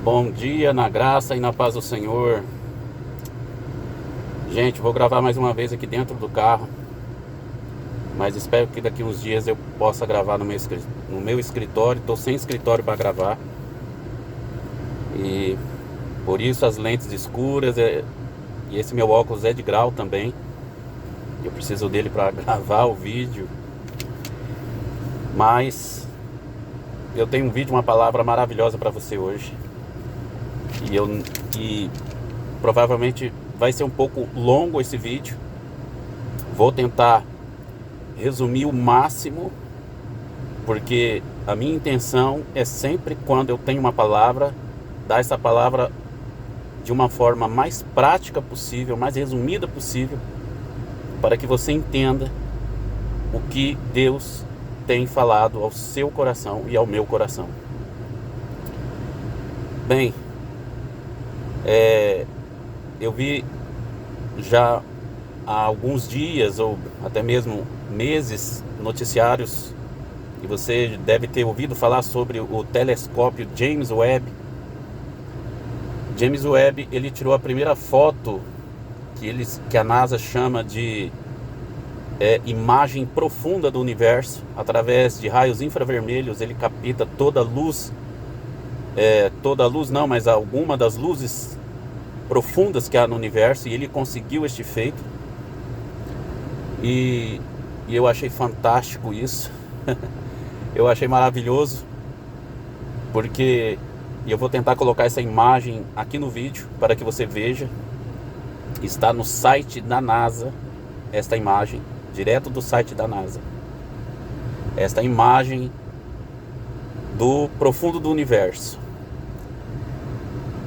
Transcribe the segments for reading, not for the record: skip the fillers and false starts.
Bom dia, na graça e na paz do Senhor. Gente, vou gravar mais uma vez aqui dentro do carro, mas espero que daqui uns dias eu possa gravar no meu escritório. Estou sem escritório para gravar e por isso as lentes escuras e esse meu óculos é de grau também. Eu preciso dele para gravar o vídeo, mas eu tenho um vídeo, uma palavra maravilhosa para você hoje. E provavelmente vai ser um pouco longo esse vídeo. Vou tentar resumir o máximo, porque a minha intenção é sempre, quando eu tenho uma palavra, dar essa palavra de uma forma mais prática possível, mais resumida possível, para que você entenda o que Deus tem falado ao seu coração e ao meu coração. Bem, eu vi já há alguns dias ou até mesmo meses noticiários, e você deve ter ouvido falar sobre o telescópio James Webb. James Webb, ele tirou a primeira foto que a NASA chama de imagem profunda do universo. Através de raios infravermelhos ele capta toda a luz, não, mas alguma das luzes profundas que há no universo, e ele conseguiu este feito. E eu achei fantástico isso. Eu achei maravilhoso, porque eu vou tentar colocar essa imagem aqui no vídeo para que você veja. Está no site da NASA, esta imagem, direto do site da NASA. Esta imagem do profundo do universo.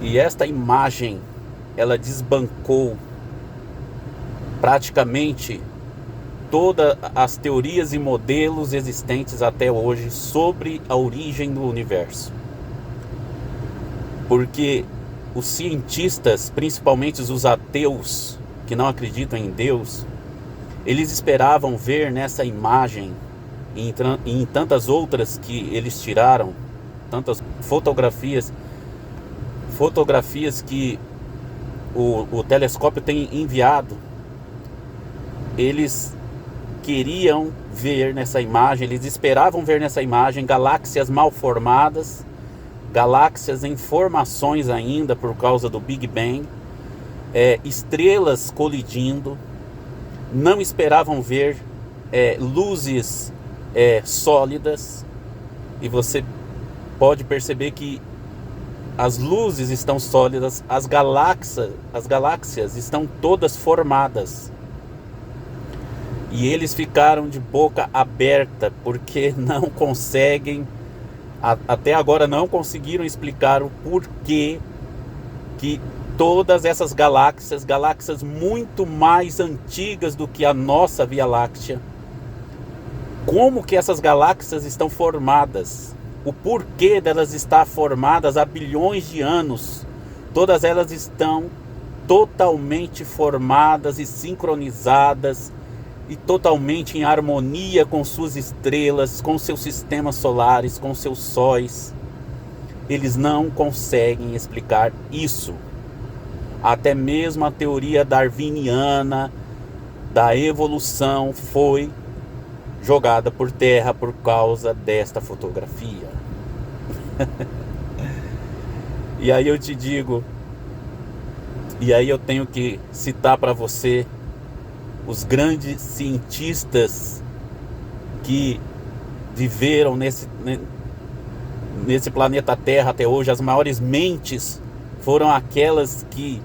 E esta imagem, ela desbancou praticamente todas as teorias e modelos existentes até hoje sobre a origem do universo. Porque os cientistas, principalmente os ateus que não acreditam em Deus, eles esperavam ver nessa imagem e em tantas outras que eles tiraram, tantas fotografias que o telescópio tem enviado. Eles queriam ver nessa imagem, eles esperavam ver nessa imagem galáxias mal formadas, galáxias em formações ainda por causa do Big Bang, estrelas colidindo. Não esperavam ver luzes sólidas. E você pode perceber que as luzes estão sólidas, as galáxias estão todas formadas. E eles ficaram de boca aberta, porque não conseguem, até agora não conseguiram explicar o porquê que todas essas galáxias muito mais antigas do que a nossa Via Láctea, como que essas galáxias estão formadas, o porquê delas estar formadas há bilhões de anos. Todas elas estão totalmente formadas e sincronizadas e totalmente em harmonia com suas estrelas, com seus sistemas solares, com seus sóis. Eles não conseguem explicar isso. Até mesmo a teoria darwiniana da evolução foi jogada por terra por causa desta fotografia. E aí eu te digo, e aí eu tenho que citar para você os grandes cientistas que viveram nesse planeta Terra até hoje. As maiores mentes foram aquelas que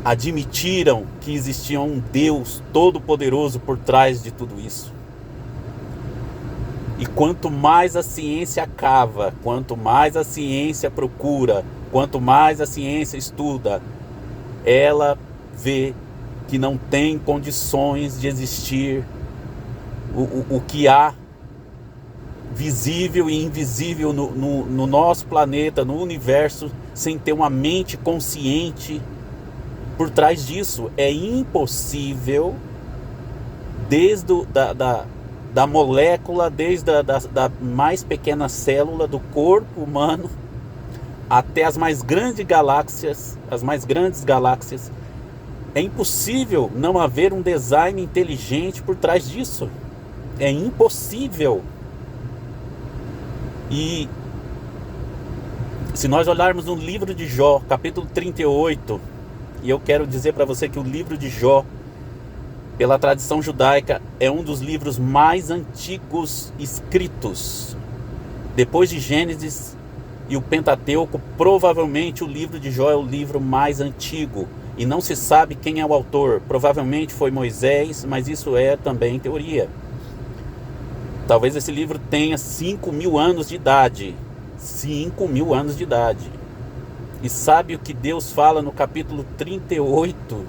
admitiram que existia um Deus todo-poderoso por trás de tudo isso. E quanto mais a ciência cava, quanto mais a ciência procura, quanto mais a ciência estuda, ela vê que não tem condições de existir o que há visível e invisível no nosso planeta, no universo, sem ter uma mente consciente por trás disso. É impossível, desde da molécula, desde da mais pequena célula do corpo humano até as mais grandes galáxias, é impossível não haver um design inteligente por trás disso. É impossível. E se nós olharmos no livro de Jó, capítulo 38, e eu quero dizer para você que o livro de Jó, pela tradição judaica, é um dos livros mais antigos escritos. Depois de Gênesis e o Pentateuco, provavelmente o livro de Jó é o livro mais antigo. E não se sabe quem é o autor. Provavelmente foi Moisés, mas isso é também teoria. Talvez esse livro tenha 5.000 anos de idade. 5.000 anos de idade. E sabe o que Deus fala no capítulo 38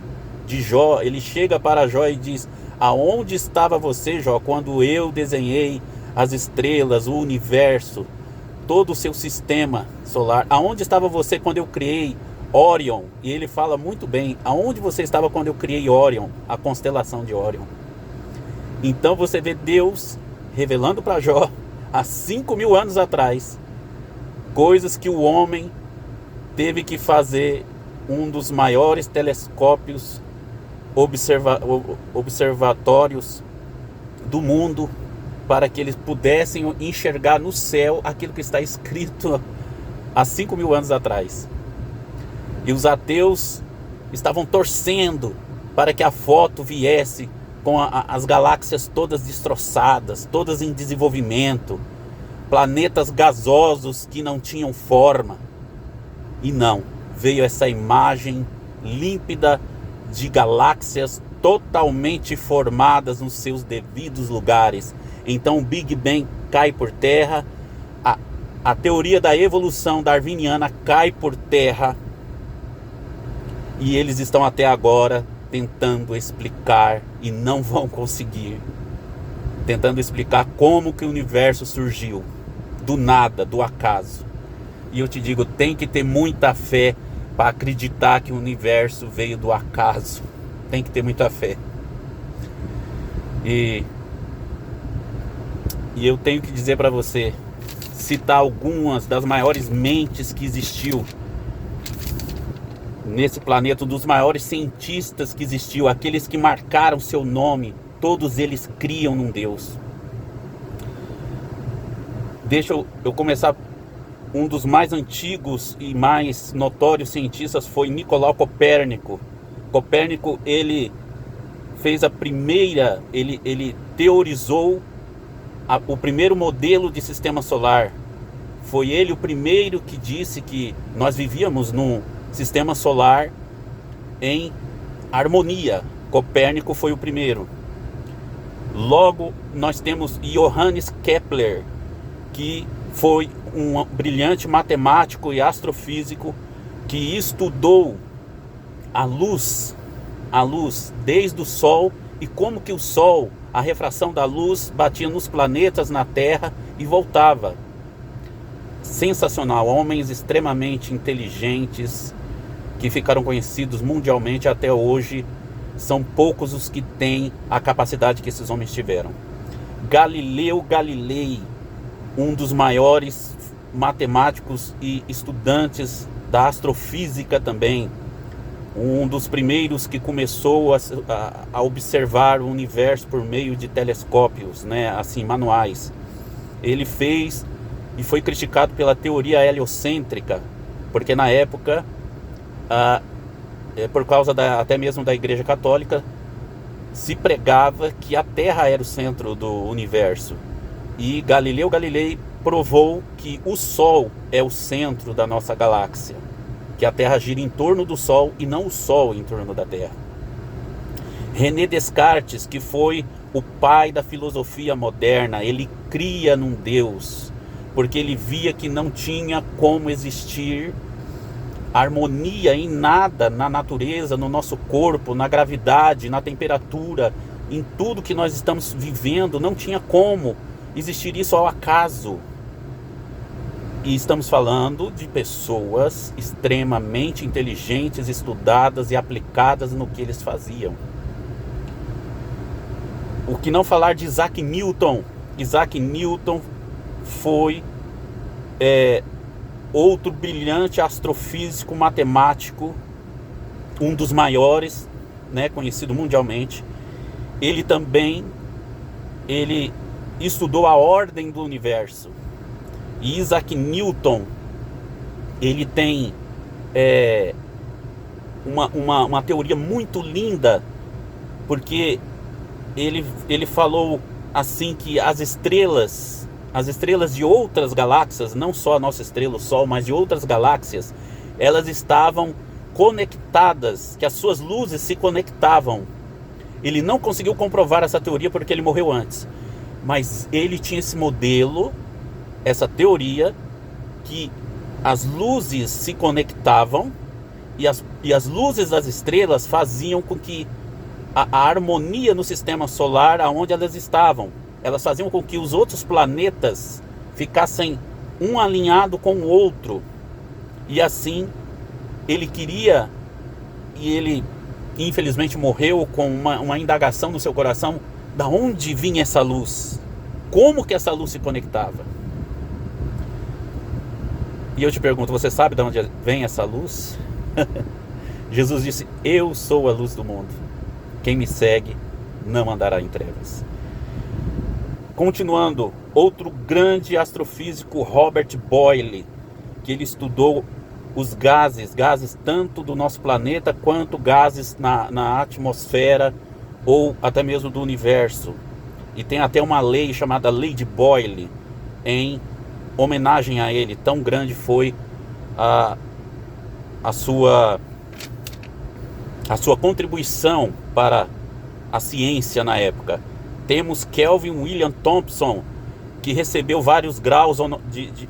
de Jó? Ele chega para Jó e diz: aonde estava você, Jó, quando eu desenhei as estrelas, o universo, todo o seu sistema solar? Aonde estava você quando eu criei Órion? E ele fala muito bem: aonde você estava quando eu criei Órion, a constelação de Órion? Então você vê Deus revelando para Jó, há 5.000 anos atrás, coisas que o homem teve que fazer um dos maiores telescópios observatórios do mundo, para que eles pudessem enxergar no céu aquilo que está escrito há 5.000 anos atrás. E os ateus estavam torcendo para que a foto viesse com as galáxias todas destroçadas, todas em desenvolvimento, planetas gasosos que não tinham forma. E não, veio essa imagem límpida de galáxias totalmente formadas nos seus devidos lugares. Então o Big Bang cai por terra, a teoria da evolução darwiniana cai por terra, e eles estão até agora tentando explicar, e não vão conseguir, tentando explicar como que o universo surgiu, do nada, do acaso. E eu te digo, tem que ter muita fé para acreditar que o universo veio do acaso. Tem que ter muita fé. E eu tenho que dizer para você, citar algumas das maiores mentes que existiu nesse planeta, um dos maiores cientistas que existiu, aqueles que marcaram seu nome, todos eles criam num Deus. Deixa eu começar. Um dos mais antigos e mais notórios cientistas foi Nicolau Copérnico. Copérnico, ele fez ele teorizou o primeiro modelo de sistema solar. Foi ele o primeiro que disse que nós vivíamos num sistema solar em harmonia. Copérnico foi o primeiro. Logo, nós temos Johannes Kepler, que foi um brilhante matemático e astrofísico que estudou a luz desde o Sol, e como que o Sol, a refração da luz, batia nos planetas, na Terra e voltava. Sensacional, homens extremamente inteligentes que ficaram conhecidos mundialmente até hoje. São poucos os que têm a capacidade que esses homens tiveram. Galileu Galilei, um dos maiores matemáticos e estudantes da astrofísica também, um dos primeiros que começou a observar o universo por meio de telescópios, né, assim, manuais. Ele fez e foi criticado pela teoria heliocêntrica, porque na época, por causa até mesmo da Igreja Católica, se pregava que a Terra era o centro do universo. E Galileu Galilei provou que o Sol é o centro da nossa galáxia, que a Terra gira em torno do Sol e não o Sol em torno da Terra. René Descartes, que foi o pai da filosofia moderna, ele cria num Deus, porque ele via que não tinha como existir harmonia em nada na natureza, no nosso corpo, na gravidade, na temperatura, em tudo que nós estamos vivendo. Não tinha como existir isso ao acaso. E estamos falando de pessoas extremamente inteligentes, estudadas e aplicadas no que eles faziam. O que não falar de Isaac Newton? Isaac Newton foi outro brilhante astrofísico matemático, um dos maiores, né, conhecido mundialmente. Ele estudou a ordem do universo. E Isaac Newton, ele tem uma teoria muito linda, porque ele falou assim que as estrelas de outras galáxias, não só a nossa estrela, o Sol, mas de outras galáxias, elas estavam conectadas, que as suas luzes se conectavam. Ele não conseguiu comprovar essa teoria porque ele morreu antes, mas ele tinha esse modelo, essa teoria, que as luzes se conectavam e as luzes das estrelas faziam com que a harmonia no sistema solar, aonde elas estavam, elas faziam com que os outros planetas ficassem um alinhado com o outro. E assim ele queria, e ele infelizmente morreu com uma indagação no seu coração: da onde vinha essa luz? Como que essa luz se conectava? E eu te pergunto, você sabe de onde vem essa luz? Jesus disse: eu sou a luz do mundo. Quem me segue não andará em trevas. Continuando, outro grande astrofísico, Robert Boyle, que ele estudou os gases tanto do nosso planeta quanto gases na atmosfera ou até mesmo do universo. E tem até uma lei chamada Lei de Boyle, em homenagem a ele. Tão grande foi a sua contribuição para a ciência na época. Temos Kelvin William Thompson, que recebeu vários graus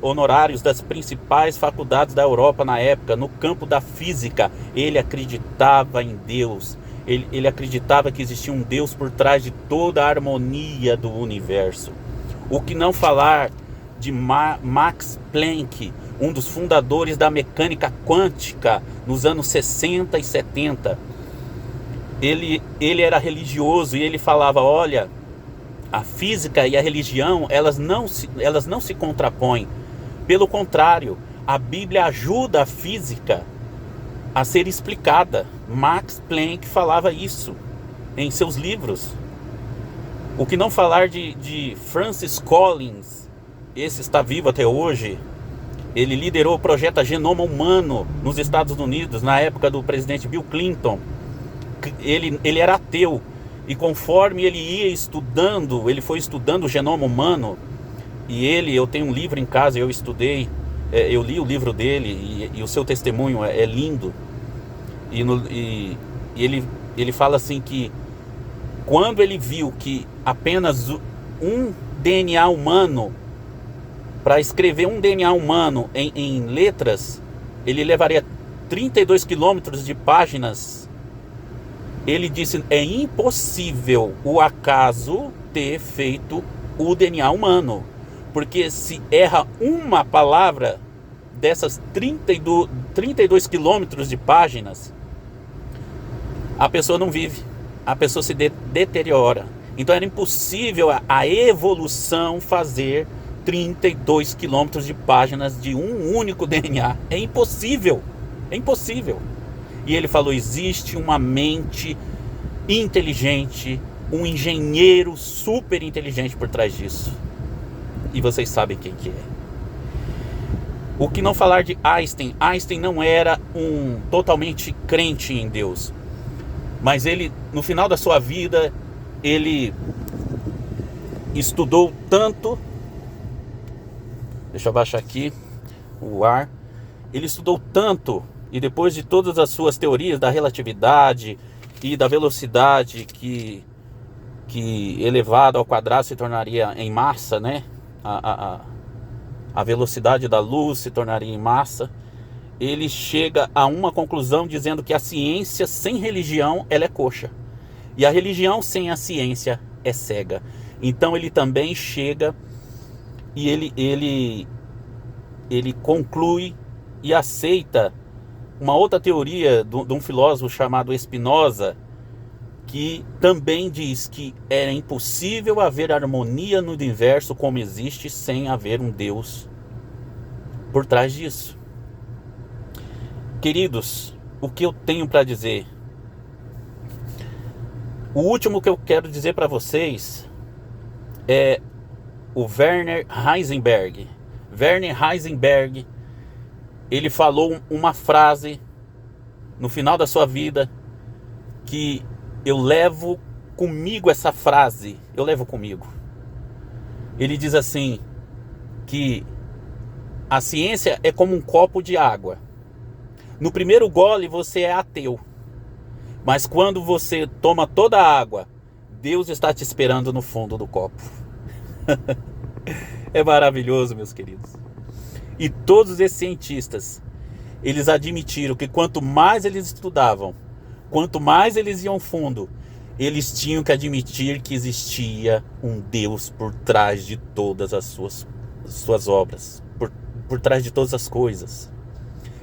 honorários das principais faculdades da Europa na época, no campo da física. Ele acreditava em Deus, ele acreditava que existia um Deus por trás de toda a harmonia do universo. O que não falar de Max Planck, um dos fundadores da mecânica quântica nos anos 60 e 70. Ele era religioso e ele falava: olha, a física e a religião, elas não se contrapõem. Pelo contrário, a Bíblia ajuda a física a ser explicada. Max Planck falava isso em seus livros. O que não falar de Francis Collins, esse está vivo até hoje. Ele liderou o projeto Genoma Humano nos Estados Unidos, na época do presidente Bill Clinton. Ele era ateu, e conforme ele ia estudando, ele foi estudando o genoma humano. E eu tenho um livro em casa, eu estudei, eu li o livro dele, e o seu testemunho é lindo. E ele fala assim que quando ele viu que apenas um DNA humano, para escrever um DNA humano em letras, ele levaria 32 quilômetros de páginas. Ele disse: é impossível o acaso ter feito o DNA humano, porque se erra uma palavra dessas 32 quilômetros de páginas, a pessoa não vive, a pessoa se deteriora. Então era impossível a evolução fazer 32 quilômetros de páginas de um único DNA. É impossível, é impossível. E ele falou: existe uma mente inteligente, um engenheiro super inteligente por trás disso. E vocês sabem quem que é. O que não falar de Einstein? Einstein não era um totalmente crente em Deus, mas ele, no final da sua vida, ele estudou tanto. Deixa eu abaixar aqui o ar. Ele estudou tanto, e depois de todas as suas teorias da relatividade e da velocidade que elevado ao quadrado se tornaria em massa, né? A velocidade da luz se tornaria em massa. Ele chega a uma conclusão dizendo que a ciência sem religião, ela é coxa, e a religião sem a ciência é cega. Então ele também chega e ele conclui e aceita uma outra teoria de um filósofo chamado Spinoza, que também diz que é impossível haver harmonia no universo como existe sem haver um Deus por trás disso. Queridos, o que eu tenho para dizer? O último que eu quero dizer para vocês é o Werner Heisenberg. Werner Heisenberg, ele falou uma frase no final da sua vida que eu levo comigo essa frase. Eu levo comigo. Ele diz assim, que a ciência é como um copo de água. No primeiro gole você é ateu. Mas quando você toma toda a água, Deus está te esperando no fundo do copo. É maravilhoso, meus queridos. E todos esses cientistas, eles admitiram que quanto mais eles estudavam, quanto mais eles iam fundo, eles tinham que admitir que existia um Deus por trás de todas as suas obras, por trás de todas as coisas.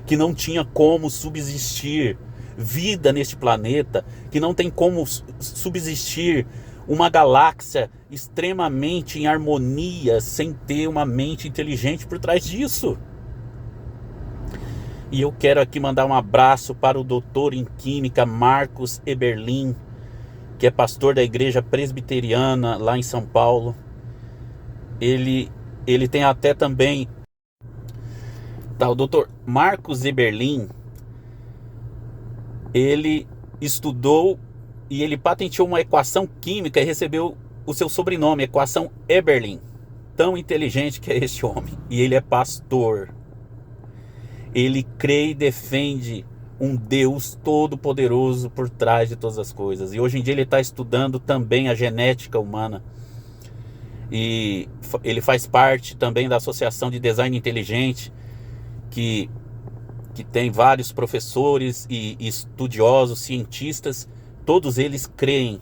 Que não tinha como subsistir vida neste planeta, que não tem como subsistir uma galáxia extremamente em harmonia sem ter uma mente inteligente por trás disso. E eu quero aqui mandar um abraço para o doutor em Química Marcos Eberlin, que é pastor da igreja presbiteriana lá em São Paulo. Ele tem até também... o doutor Marcos Eberlin, ele estudou e ele patenteou uma equação química e recebeu o seu sobrenome, equação Eberlin. Tão inteligente que é este homem. E ele é pastor. Ele crê e defende um Deus todo-poderoso por trás de todas as coisas. E hoje em dia ele está estudando também a genética humana. E ele faz parte também da Associação de Design Inteligente, que tem vários professores e estudiosos, cientistas. Todos eles creem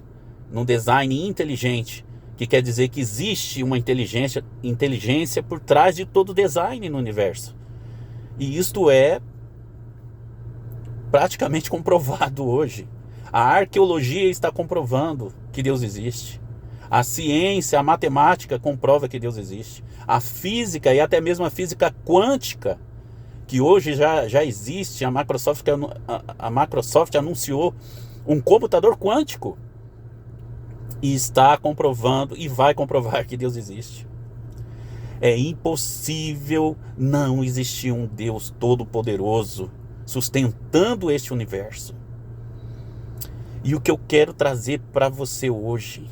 num design inteligente, que quer dizer que existe uma inteligência por trás de todo design no universo. E isto é praticamente comprovado hoje. A arqueologia está comprovando que Deus existe. A ciência, a matemática comprova que Deus existe. A física e até mesmo a física quântica, que hoje já existe, a Microsoft anunciou um computador quântico e está comprovando e vai comprovar que Deus existe. É impossível não existir um Deus todo-poderoso sustentando este universo. E o que eu quero trazer para você hoje,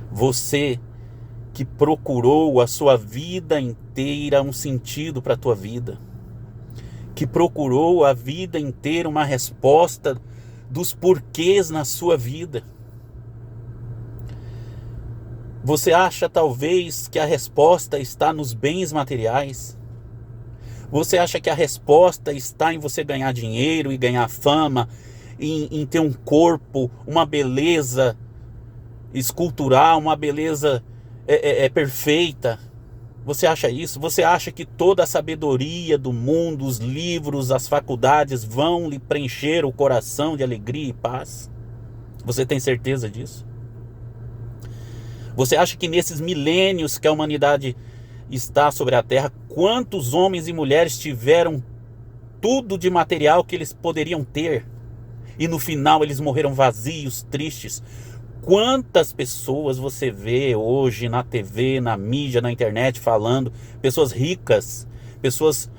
você que procurou a sua vida inteira um sentido para a tua vida, que procurou a vida inteira uma resposta dos porquês na sua vida. Você acha talvez que a resposta está nos bens materiais? Você acha que a resposta está em você ganhar dinheiro e ganhar fama, em ter um corpo, uma beleza escultural, uma beleza perfeita? Você acha isso? Você acha que toda a sabedoria do mundo, os livros, as faculdades vão lhe preencher o coração de alegria e paz? Você tem certeza disso? Você acha que nesses milênios que a humanidade está sobre a Terra, quantos homens e mulheres tiveram tudo de material que eles poderiam ter e no final eles morreram vazios, tristes? Quantas pessoas você vê hoje na TV, na mídia, na internet falando, pessoas ricas, pessoas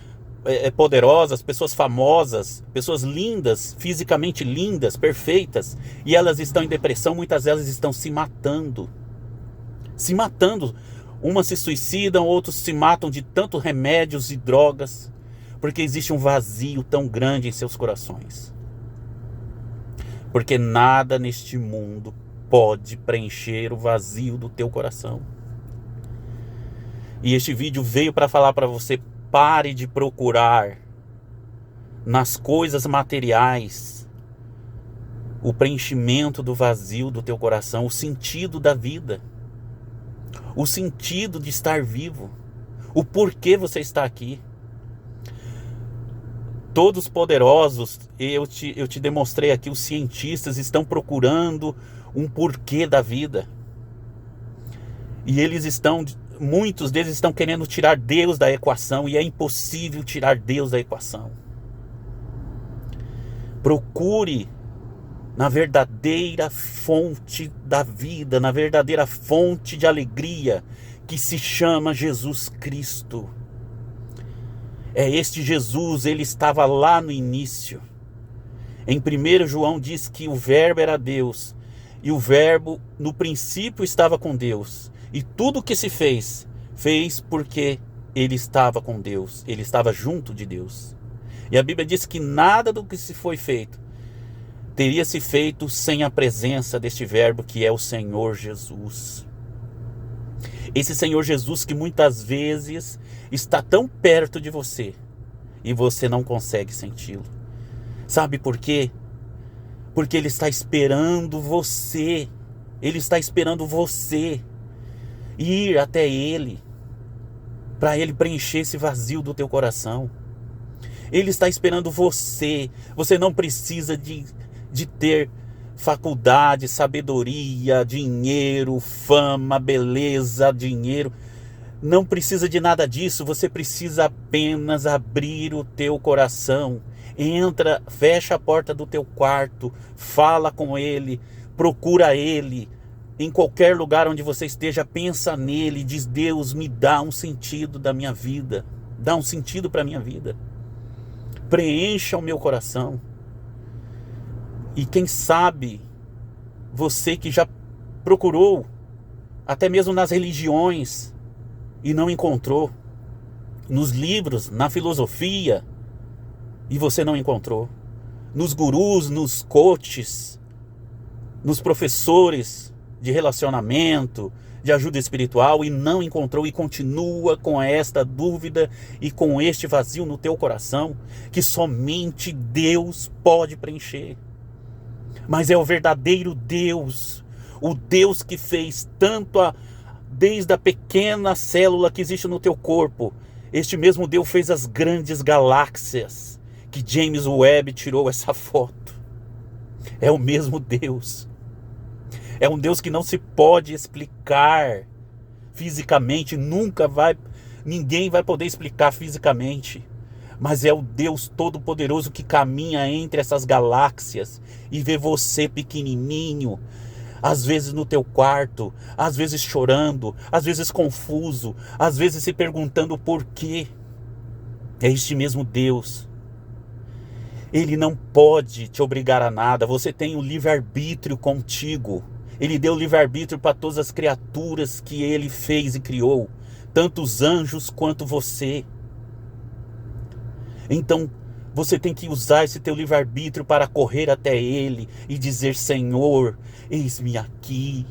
poderosas, pessoas famosas, pessoas lindas, fisicamente lindas, perfeitas, e elas estão em depressão, muitas delas estão se matando. Umas se suicidam, outros se matam de tantos remédios e drogas, porque existe um vazio tão grande em seus corações. Porque nada neste mundo pode preencher o vazio do teu coração. E este vídeo veio para falar para você: pare de procurar nas coisas materiais o preenchimento do vazio do teu coração, o sentido da vida, o sentido de estar vivo, o porquê você está aqui. Todos poderosos, eu te demonstrei aqui, os cientistas estão procurando um porquê da vida. E eles estão muitos deles estão querendo tirar Deus da equação e é impossível tirar Deus da equação. Procure na verdadeira fonte da vida, na verdadeira fonte de alegria, que se chama Jesus Cristo. É este Jesus, ele estava lá no início. Em 1 João diz que o verbo era Deus, e o verbo no princípio estava com Deus. E tudo que se fez porque ele estava com Deus, ele estava junto de Deus. E a Bíblia diz que nada do que se foi feito teria se feito sem a presença deste verbo que é o Senhor Jesus. Esse Senhor Jesus que muitas vezes está tão perto de você e você não consegue senti-lo. Sabe por quê? Porque Ele está esperando você. Ele está esperando você ir até Ele, para Ele preencher esse vazio do teu coração. Ele está esperando você. Você não precisa de ter faculdade, sabedoria, dinheiro, fama, beleza, dinheiro. Não precisa de nada disso. Você precisa apenas abrir o teu coração. Entra, fecha a porta do teu quarto, fala com Ele, procura Ele. Em qualquer lugar onde você esteja, pensa nele, diz: Deus, me dá um sentido da minha vida. Dá um sentido para a minha vida. Preencha o meu coração. E quem sabe, você que já procurou, até mesmo nas religiões, e não encontrou, nos livros, na filosofia, e você não encontrou, nos gurus, nos coaches, nos professores de relacionamento, de ajuda espiritual, e não encontrou, e continua com esta dúvida e com este vazio no teu coração, que somente Deus pode preencher. Mas é o verdadeiro Deus, o Deus que fez tanto desde a pequena célula que existe no teu corpo. Este mesmo Deus fez as grandes galáxias, que James Webb tirou essa foto. É o mesmo Deus. É um Deus que não se pode explicar fisicamente, ninguém vai poder explicar fisicamente. Mas é o Deus Todo-Poderoso que caminha entre essas galáxias e vê você pequenininho, às vezes no teu quarto, às vezes chorando, às vezes confuso, às vezes se perguntando por quê. É este mesmo Deus. Ele não pode te obrigar a nada. Você tem o livre-arbítrio contigo. Ele deu livre-arbítrio para todas as criaturas que Ele fez e criou, tanto os anjos quanto você. Então, você tem que usar esse teu livre-arbítrio para correr até Ele e dizer: Senhor, eis-me aqui,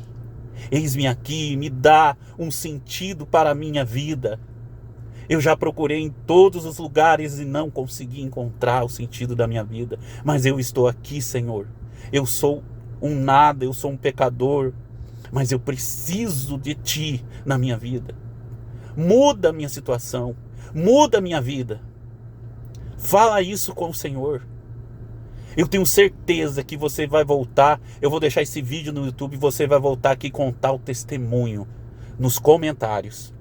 me dá um sentido para a minha vida. Eu já procurei em todos os lugares e não consegui encontrar o sentido da minha vida, mas eu estou aqui, Senhor. Eu sou um nada, eu sou um pecador, mas eu preciso de Ti na minha vida. Muda a minha situação, muda a minha vida. Fala isso com o Senhor. Eu tenho certeza que você vai voltar. Eu vou deixar esse vídeo no YouTube e você vai voltar aqui e contar o testemunho nos comentários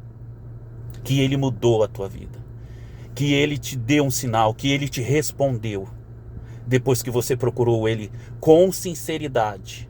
que Ele mudou a tua vida, que Ele te deu um sinal, que Ele te respondeu depois que você procurou Ele com sinceridade.